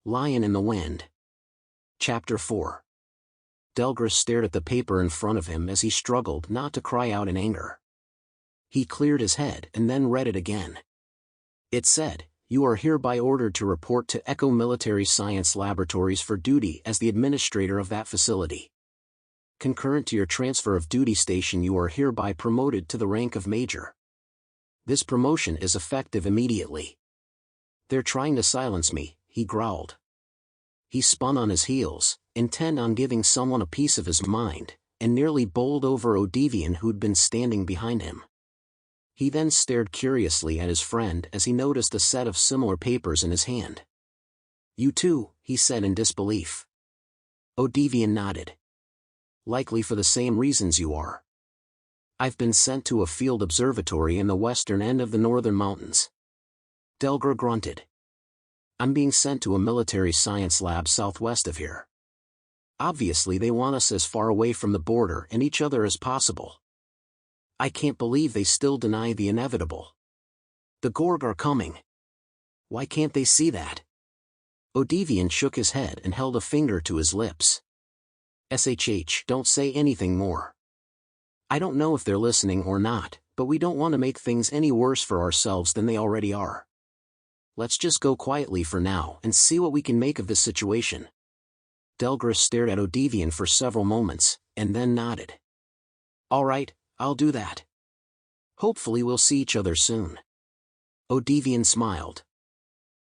Lion in the Wind. Chapter 4. Delgras stared at the paper in front of him as he struggled not to cry out in anger. He cleared his head and then read it again. It said, "You are hereby ordered to report to Echo Military Science Laboratories for duty as the administrator of that facility. Concurrent to your transfer of duty station, you are hereby promoted to the rank of Major. This promotion is effective immediately." "They're trying to silence me," he growled. He spun on his heels, intent on giving someone a piece of his mind, and nearly bowled over Odivian, who'd been standing behind him. He then stared curiously at his friend as he noticed a set of similar papers in his hand. "You too," he said in disbelief. Odivian nodded. "Likely for the same reasons you are. I've been sent to a field observatory in the western end of the northern mountains." Delgras grunted. "I'm being sent to a military science lab southwest of here. Obviously they want us as far away from the border and each other as possible. I can't believe they still deny the inevitable. The Gorg are coming. Why can't they see that?" Odivian shook his head and held a finger to his lips. "SHH, don't say anything more. I don't know if they're listening or not, but we don't want to make things any worse for ourselves than they already are. Let's just go quietly for now and see what we can make of this situation." Delgras stared at Odivian for several moments, and then nodded. "All right, I'll do that. Hopefully we'll see each other soon." Odivian smiled.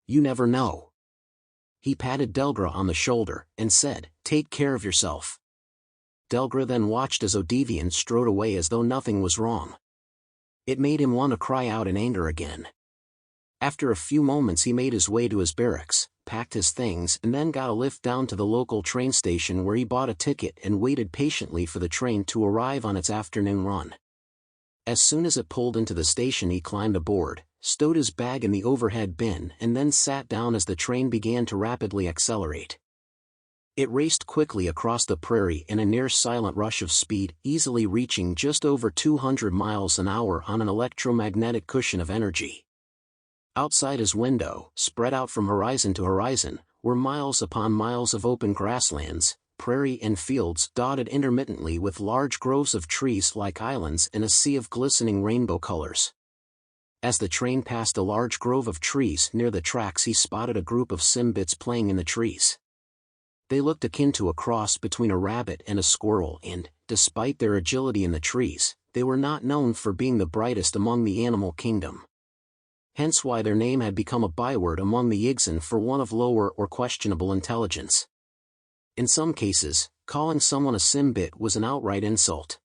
"You never know." He patted Delgras on the shoulder and said, "Take care of yourself." Delgras then watched as Odivian strode away as though nothing was wrong. It made him want to cry out in anger again. After a few moments he made his way to his barracks, packed his things and then got a lift down to the local train station where he bought a ticket and waited patiently for the train to arrive on its afternoon run. As soon as it pulled into the station he climbed aboard, stowed his bag in the overhead bin and then sat down as the train began to rapidly accelerate. It raced quickly across the prairie in a near-silent rush of speed, easily reaching just over 200 miles an hour on an electromagnetic cushion of energy. Outside his window, spread out from horizon to horizon, were miles upon miles of open grasslands, prairie and fields dotted intermittently with large groves of trees like islands in a sea of glistening rainbow colors. As the train passed a large grove of trees near the tracks he spotted a group of Simbits playing in the trees. They looked akin to a cross between a rabbit and a squirrel and, despite their agility in the trees, they were not known for being the brightest among the animal kingdom. Hence why their name had become a byword among the Yigzan for one of lower or questionable intelligence. In some cases, calling someone a Simbit was an outright insult.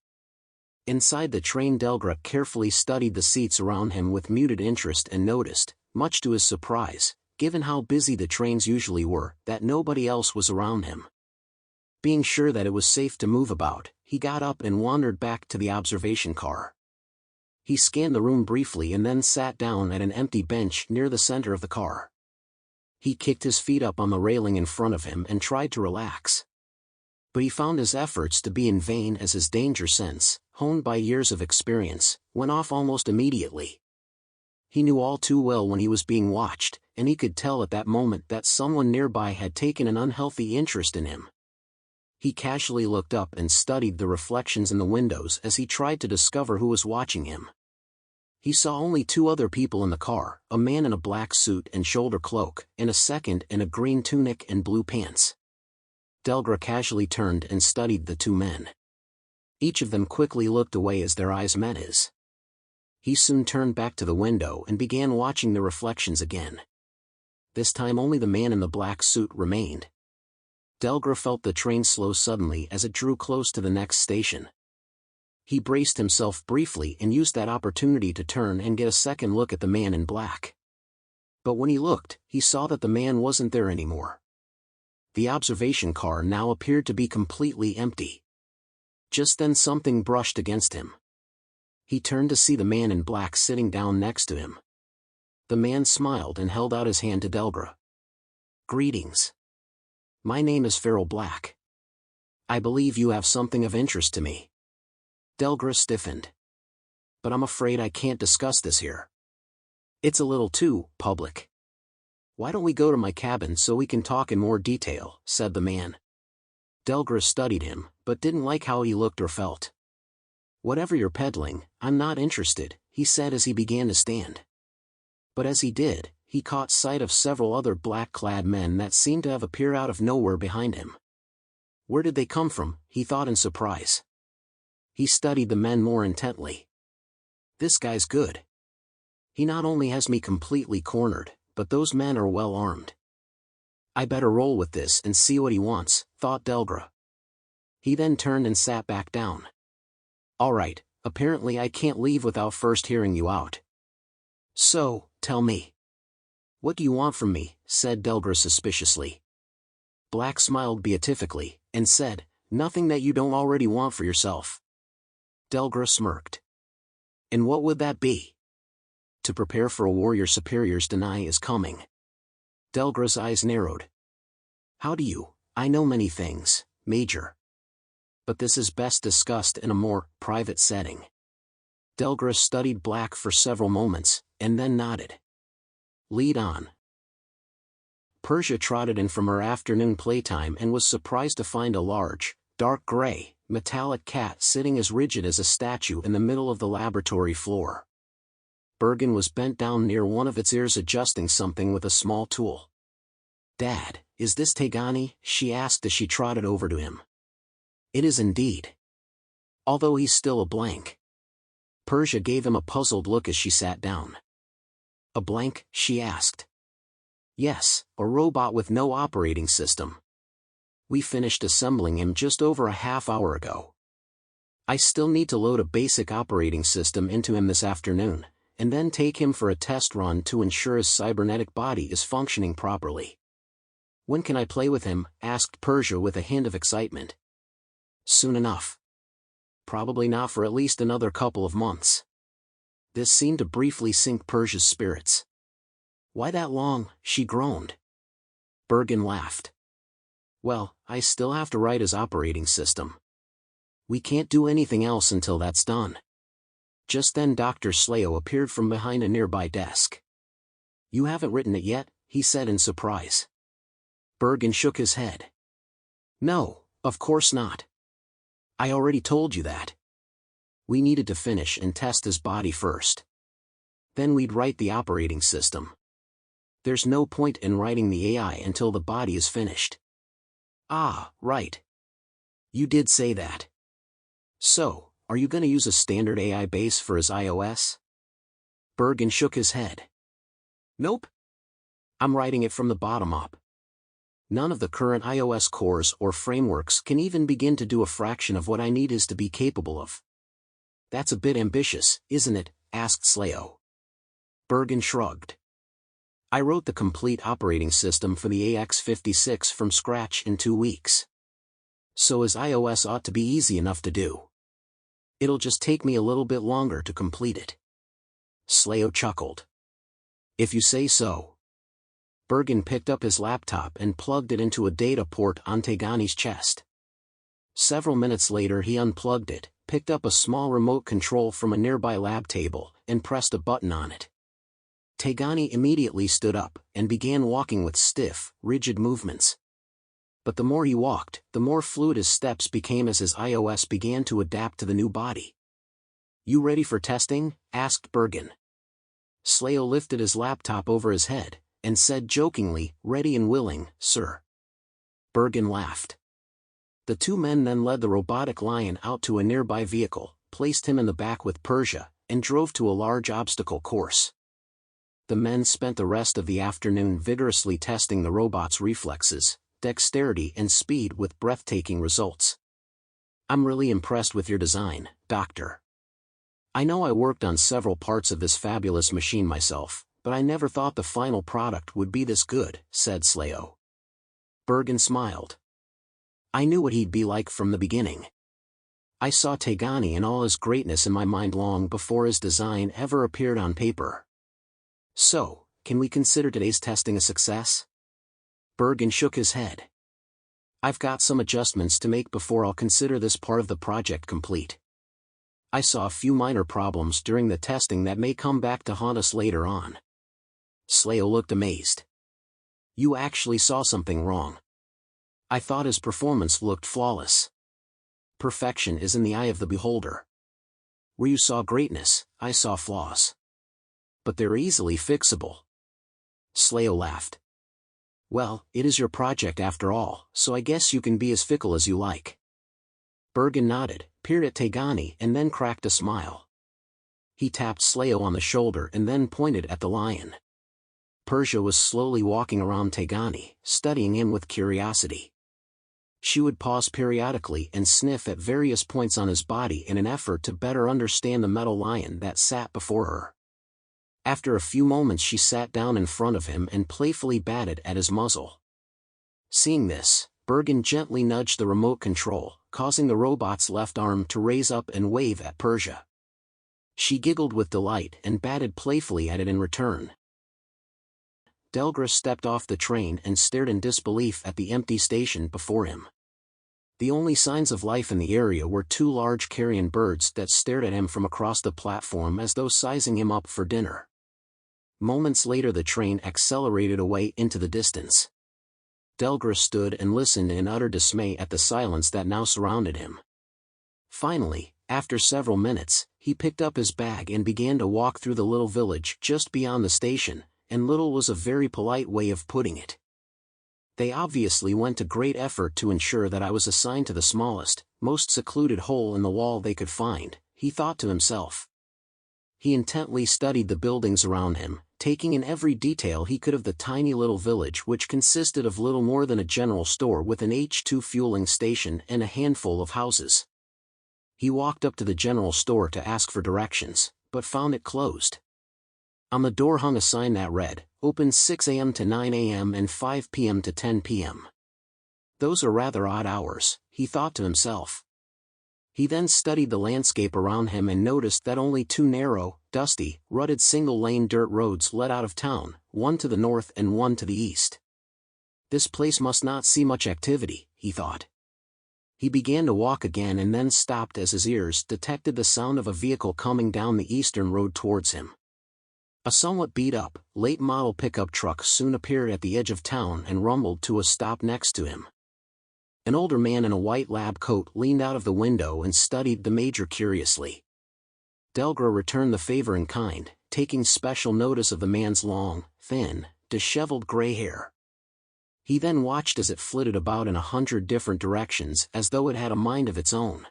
Inside the train, Delgras carefully studied the seats around him with muted interest and noticed, much to his surprise, given how busy the trains usually were, that nobody else was around him. Being sure that it was safe to move about, he got up and wandered back to the observation car. He scanned the room briefly and then sat down at an empty bench near the center of the car. He kicked his feet up on the railing in front of him and tried to relax. But he found his efforts to be in vain as his danger sense, honed by years of experience, went off almost immediately. He knew all too well when he was being watched, and he could tell at that moment that someone nearby had taken an unhealthy interest in him. He casually looked up and studied the reflections in the windows as he tried to discover who was watching him. He saw only two other people in the car, a man in a black suit and shoulder cloak, and a second in a green tunic and blue pants. Delgras casually turned and studied the two men. Each of them quickly looked away as their eyes met his. He soon turned back to the window and began watching the reflections again. This time only the man in the black suit remained. Delgras felt the train slow suddenly as it drew close to the next station. He braced himself briefly and used that opportunity to turn and get a second look at the man in black. But when he looked, he saw that the man wasn't there anymore. The observation car now appeared to be completely empty. Just then something brushed against him. He turned to see the man in black sitting down next to him. The man smiled and held out his hand to Delgras. "Greetings. My name is Farrell Black. I believe you have something of interest to me." Delgras stiffened. "But I'm afraid I can't discuss this here. It's a little too public." Why don't we go to my cabin so we can talk in more detail, said the man. Delgra studied him, but didn't like how he looked or felt. Whatever you're peddling, I'm not interested, he said as he began to stand. But as he did, he caught sight of several other black-clad men that seemed to have appeared out of nowhere behind him. Where did they come from, he thought in surprise. He studied the men more intently. This guy's good. He not only has me completely cornered, but those men are well armed. I better roll with this and see what he wants, thought Delgra. He then turned and sat back down. All right, apparently I can't leave without first hearing you out. So, tell me. What do you want from me, said Delgra suspiciously. Black smiled beatifically, and said, nothing that you don't already want for yourself. Delgra smirked. And what would that be? To prepare for a war your superiors deny is coming. Delgra's eyes narrowed. How do you? I know many things, Major. But this is best discussed in a more private setting. Delgra studied Black for several moments, and then nodded. Lead on. Persia trotted in from her afternoon playtime and was surprised to find a large, dark gray, metallic cat sitting as rigid as a statue in the middle of the laboratory floor. Bergen was bent down near one of its ears adjusting something with a small tool. Dad, is this Tegani? She asked as she trotted over to him. It is indeed. Although he's still a blank. Persia gave him a puzzled look as she sat down. A blank? She asked. Yes, a robot with no operating system. We finished assembling him just over a half hour ago. I still need to load a basic operating system into him this afternoon, and then take him for a test run to ensure his cybernetic body is functioning properly. When can I play with him? Asked Persia with a hint of excitement. Soon enough. Probably not for at least another couple of months. This seemed to briefly sink Persia's spirits. Why that long? She groaned. Bergen laughed. Well, I still have to write his operating system. We can't do anything else until that's done. Just then Dr. Slayo appeared from behind a nearby desk. You haven't written it yet? He said in surprise. Bergen shook his head. No, of course not. I already told you that. We needed to finish and test his body first. Then we'd write the operating system. There's no point in writing the AI until the body is finished. Ah, right. You did say that. So, are you going to use a standard AI base for his iOS? Bergen shook his head. Nope. I'm writing it from the bottom up. None of the current iOS cores or frameworks can even begin to do a fraction of what I need is to be capable of. That's a bit ambitious, isn't it? Asked Slayo. Bergen shrugged. I wrote the complete operating system for the AX56 from scratch in 2 weeks. So his iOS ought to be easy enough to do. It'll just take me a little bit longer to complete it. Slayo chuckled. If you say so. Bergen picked up his laptop and plugged it into a data port on Tegani's chest. Several minutes later he unplugged it, picked up a small remote control from a nearby lab table, and pressed a button on it. Tegani immediately stood up, and began walking with stiff, rigid movements. But the more he walked, the more fluid his steps became as his iOS began to adapt to the new body. You ready for testing? Asked Bergen. Slayo lifted his laptop over his head, and said jokingly, ready and willing, sir. Bergen laughed. The two men then led the robotic lion out to a nearby vehicle, placed him in the back with Persia, and drove to a large obstacle course. The men spent the rest of the afternoon vigorously testing the robot's reflexes, dexterity and speed with breathtaking results. I'm really impressed with your design, Doctor. I know I worked on several parts of this fabulous machine myself, but I never thought the final product would be this good, said Slayo. Bergen smiled. I knew what he'd be like from the beginning. I saw Tegani in all his greatness in my mind long before his design ever appeared on paper. So, can we consider today's testing a success? Bergen shook his head. I've got some adjustments to make before I'll consider this part of the project complete. I saw a few minor problems during the testing that may come back to haunt us later on. Slayo looked amazed. You actually saw something wrong. I thought his performance looked flawless. Perfection is in the eye of the beholder. Where you saw greatness, I saw flaws. But they're easily fixable. Sleo laughed. Well, it is your project after all, so I guess you can be as fickle as you like. Bergen nodded, peered at Tegani and then cracked a smile. He tapped Sleo on the shoulder and then pointed at the lion. Persia was slowly walking around Tegani, studying him with curiosity. She would pause periodically and sniff at various points on his body in an effort to better understand the metal lion that sat before her. After a few moments she sat down in front of him and playfully batted at his muzzle. Seeing this, Bergen gently nudged the remote control, causing the robot's left arm to raise up and wave at Persia. She giggled with delight and batted playfully at it in return. Delgra stepped off the train and stared in disbelief at the empty station before him. The only signs of life in the area were two large carrion birds that stared at him from across the platform as though sizing him up for dinner. Moments later the train accelerated away into the distance. Delgra stood and listened in utter dismay at the silence that now surrounded him. Finally, after several minutes, he picked up his bag and began to walk through the little village just beyond the station, and little was a very polite way of putting it. They obviously went to great effort to ensure that I was assigned to the smallest, most secluded hole in the wall they could find, he thought to himself. He intently studied the buildings around him, taking in every detail he could of the tiny little village which consisted of little more than a general store with an H2 fueling station and a handful of houses. He walked up to the general store to ask for directions, but found it closed. On the door hung a sign that read, "Open 6 a.m. to 9 a.m. and 5 p.m. to 10 p.m. Those are rather odd hours, he thought to himself. He then studied the landscape around him and noticed that only two narrow, dusty, rutted single-lane dirt roads led out of town, one to the north and one to the east. This place must not see much activity, he thought. He began to walk again and then stopped as his ears detected the sound of a vehicle coming down the eastern road towards him. A somewhat beat-up, late-model pickup truck soon appeared at the edge of town and rumbled to a stop next to him. An older man in a white lab coat leaned out of the window and studied the major curiously. Delgra returned the favor in kind, taking special notice of the man's long, thin, disheveled gray hair. He then watched as it flitted about in 100 different directions as though it had a mind of its own.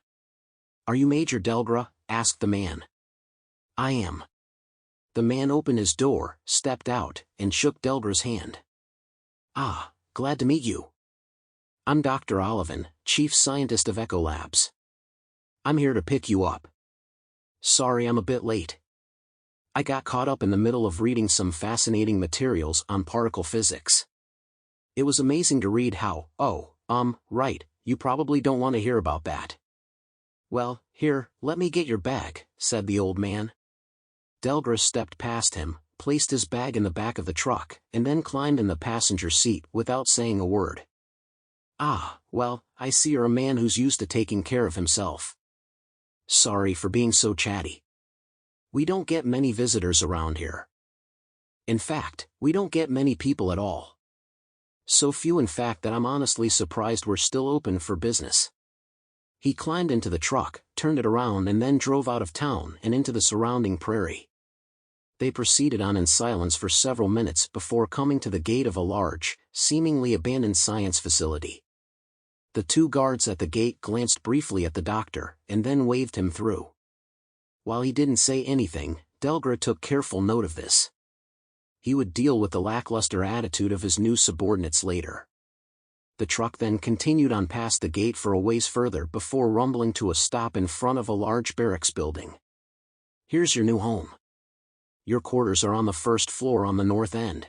"Are you Major Delgra?" asked the man. "I am." The man opened his door, stepped out, and shook Delgra's hand. "Ah, glad to meet you. I'm Dr. Olivan, Chief Scientist of Ecolabs. I'm here to pick you up. Sorry I'm a bit late. I got caught up in the middle of reading some fascinating materials on particle physics. It was amazing to read how, right, you probably don't want to hear about that. Well, here, let me get your bag," said the old man. Delgra stepped past him, placed his bag in the back of the truck, and then climbed in the passenger seat without saying a word. "Ah, well, I see you're a man who's used to taking care of himself. Sorry for being so chatty. We don't get many visitors around here. In fact, we don't get many people at all. So few in fact that I'm honestly surprised we're still open for business." He climbed into the truck, turned it around and then drove out of town and into the surrounding prairie. They proceeded on in silence for several minutes before coming to the gate of a large, seemingly abandoned science facility. The two guards at the gate glanced briefly at the doctor and then waved him through. While he didn't say anything, Delgra took careful note of this. He would deal with the lackluster attitude of his new subordinates later. The truck then continued on past the gate for a ways further before rumbling to a stop in front of a large barracks building. "Here's your new home. Your quarters are on the first floor on the north end.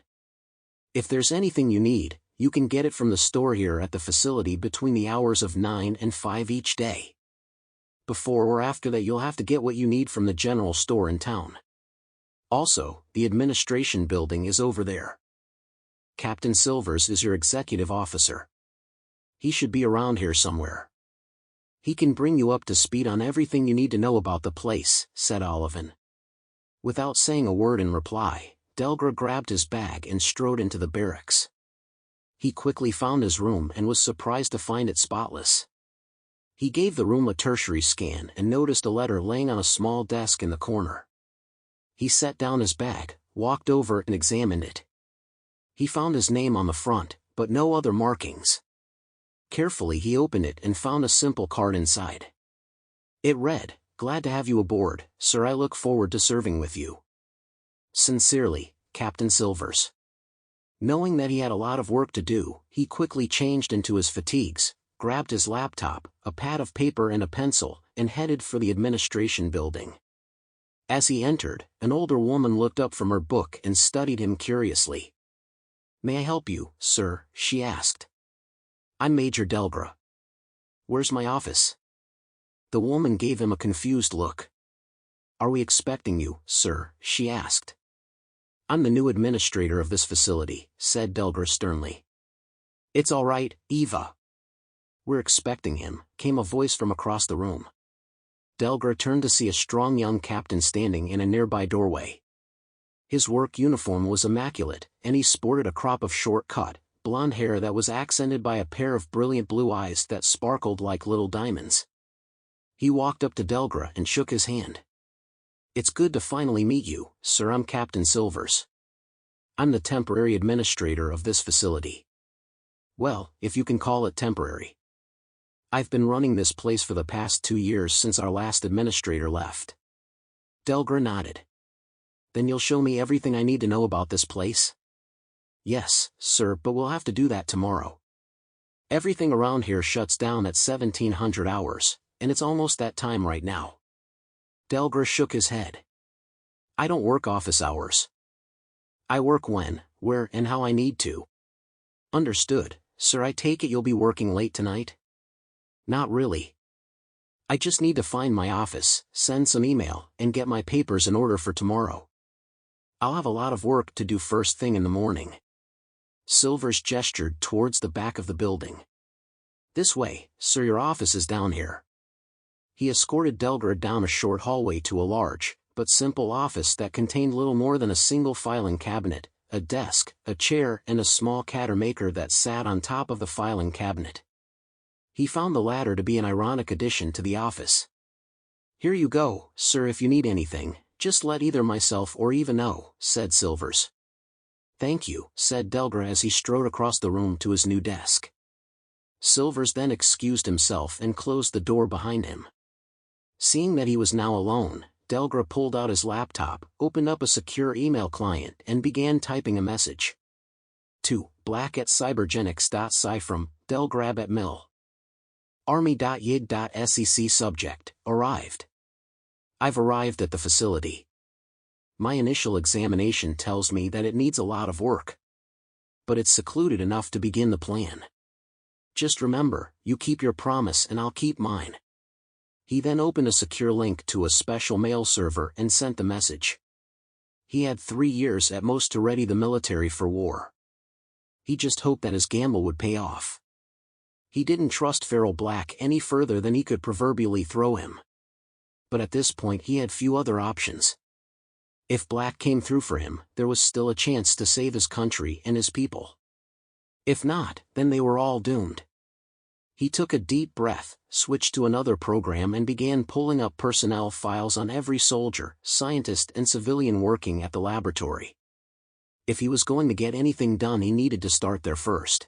If there's anything you need, you can get it from the store here at the facility between the hours of 9 and 5 each day. Before or after that you'll have to get what you need from the general store in town. Also, the administration building is over there. Captain Silvers is your executive officer. He should be around here somewhere. He can bring you up to speed on everything you need to know about the place," said Olivan. Without saying a word in reply, Delgra grabbed his bag and strode into the barracks. He quickly found his room and was surprised to find it spotless. He gave the room a tertiary scan and noticed a letter laying on a small desk in the corner. He set down his bag, walked over and examined it. He found his name on the front, but no other markings. Carefully he opened it and found a simple card inside. It read, "Glad to have you aboard, sir. I look forward to serving with you. Sincerely, Captain Silvers." Knowing that he had a lot of work to do, he quickly changed into his fatigues, grabbed his laptop, a pad of paper and a pencil, and headed for the administration building. As he entered, an older woman looked up from her book and studied him curiously. "May I help you, sir?" she asked. "I'm Major Delgra." "Where's my office?" The woman gave him a confused look. "Are we expecting you, sir?" she asked. "I'm the new administrator of this facility," said Delgra sternly. "It's all right, Eva." "We're expecting him," came a voice from across the room. Delgra turned to see a strong young captain standing in a nearby doorway. His work uniform was immaculate, and he sported a crop of short-cut, blonde hair that was accented by a pair of brilliant blue eyes that sparkled like little diamonds. He walked up to Delgra and shook his hand. "It's good to finally meet you, sir. I'm Captain Silvers. I'm the temporary administrator of this facility. Well, if you can call it temporary. I've been running this place for the past 2 years since our last administrator left." Delgra nodded. "Then you'll show me everything I need to know about this place?" "Yes, sir, but we'll have to do that tomorrow. Everything around here shuts down at 1700 hours, and it's almost that time right now." Delgra shook his head. "I don't work office hours. I work when, where, and how I need to." "Understood, sir. I take it you'll be working late tonight?" "Not really. I just need to find my office, send some email, and get my papers in order for tomorrow. I'll have a lot of work to do first thing in the morning." Silvers gestured towards the back of the building. "This way, sir. Your office is down here." He escorted Delgra down a short hallway to a large, but simple office that contained little more than a single filing cabinet, a desk, a chair, and a small cadder maker that sat on top of the filing cabinet. He found the latter to be an ironic addition to the office. "Here you go, sir. If you need anything, just let either myself or Eva know," said Silvers. "Thank you," said Delgra as he strode across the room to his new desk. Silvers then excused himself and closed the door behind him. Seeing that he was now alone, Delgra pulled out his laptop, opened up a secure email client and began typing a message. To black@cybergenics.sci from delgrab@mil. Army.yig.sec subject, arrived. I've arrived at the facility. My initial examination tells me that it needs a lot of work. But it's secluded enough to begin the plan. Just remember, you keep your promise and I'll keep mine. He then opened a secure link to a special mail server and sent the message. He had 3 years at most to ready the military for war. He just hoped that his gamble would pay off. He didn't trust Feral Black any further than he could proverbially throw him. But at this point he had few other options. If Black came through for him, there was still a chance to save his country and his people. If not, then they were all doomed. He took a deep breath, switched to another program and began pulling up personnel files on every soldier, scientist and civilian working at the laboratory. If he was going to get anything done, he needed to start there first.